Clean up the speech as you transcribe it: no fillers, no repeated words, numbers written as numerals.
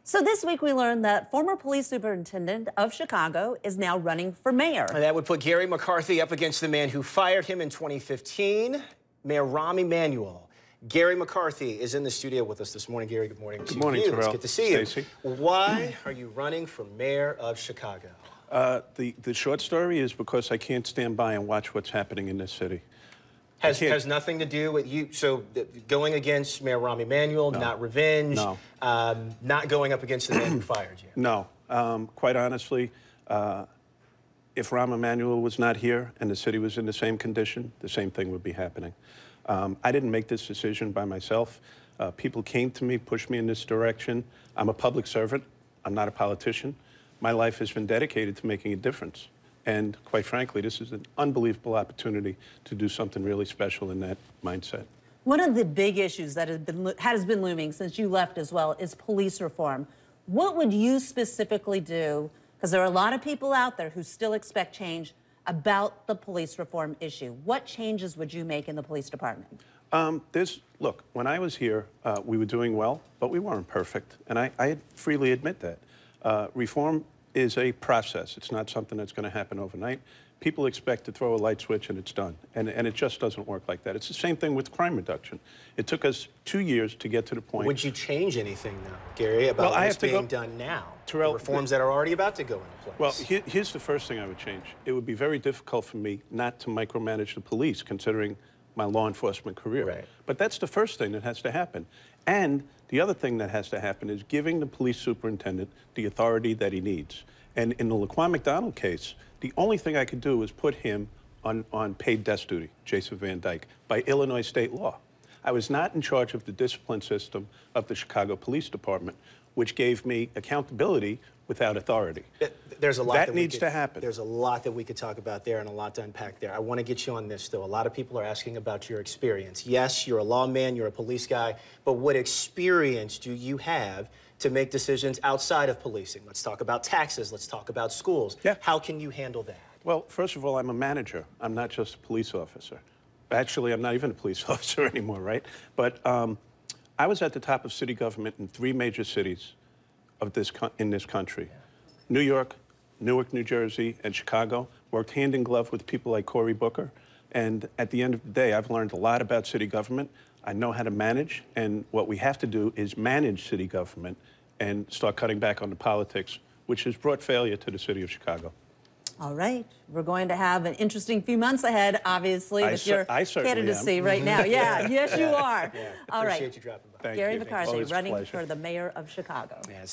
So this week we learned that former police superintendent of Chicago is now running for mayor. And that would put Garry McCarthy up against the man who fired him in 2015, Mayor Rahm Emanuel. Garry McCarthy is in the studio with us this morning. Garry, good morning to you. Good morning, Terrell. It's good to see you. Stacey. Why are you running for mayor of Chicago? The short story is because I can't stand by and watch what's happening in this city. Has nothing to do with you, so going against Mayor Rahm Emanuel, No. not revenge, No. Not going up against the man who fired you? No. Quite honestly, if Rahm Emanuel was not here and the city was in the same condition, the same thing would be happening. I didn't make this decision by myself. People came to me, pushed me in this direction. I'm a public servant. I'm not a politician. My life has been dedicated to making a difference. And quite frankly, this is an unbelievable opportunity to do something really special in that mindset. One of the big issues that has been looming since you left as well is police reform. What would you specifically do? Because there are a lot of people out there who still expect change about the police reform issue. What changes would you make in the police department? Look, when I was here, we were doing well, but we weren't perfect. And I freely admit that. Reform is a process. It's not something that's going to happen overnight. People expect to throw a light switch and it's done. And it just doesn't work like that. It's the same thing with crime reduction. It took us 2 years to get to the point. Would you change anything, though, Garry, about what's being done now? Terrell, the reforms that are already about to go into place. Well, here's the first thing I would change. It would be very difficult for me not to micromanage the police, considering my law enforcement career. Right. But that's the first thing that has to happen. And the other thing that has to happen is giving the police superintendent the authority that he needs. And in the Laquan McDonald case, the only thing I could do was put him on paid desk duty, Jason Van Dyke, by Illinois state law. I was not in charge of the discipline system of the Chicago Police Department, which gave me accountability without authority. There's a lot that needs to happen. There's a lot that we could talk about there and a lot to unpack there. I want to get you on this, though. A lot of people are asking about your experience. Yes, you're a lawman, you're a police guy, but what experience do you have to make decisions outside of policing? Let's talk about taxes. Let's talk about schools. Yeah. How can you handle that? Well, first of all, I'm a manager. I'm not just a police officer. Actually, I'm not even a police officer anymore, right? But I was at the top of city government in 3 major cities of in this country. Yeah. New York, Newark, New Jersey, and Chicago. Worked hand in glove with people like Cory Booker. And at the end of the day, I've learned a lot about city government. I know how to manage, and what we have to do is manage city government and start cutting back on the politics, which has brought failure to the city of Chicago. All right. We're going to have an interesting few months ahead, obviously, with your candidacy right now. Yeah, yes, you are. Yeah, all right. Appreciate you dropping by. Thank Garry you. McCarthy Always a running pleasure. for the mayor of Chicago. Yeah,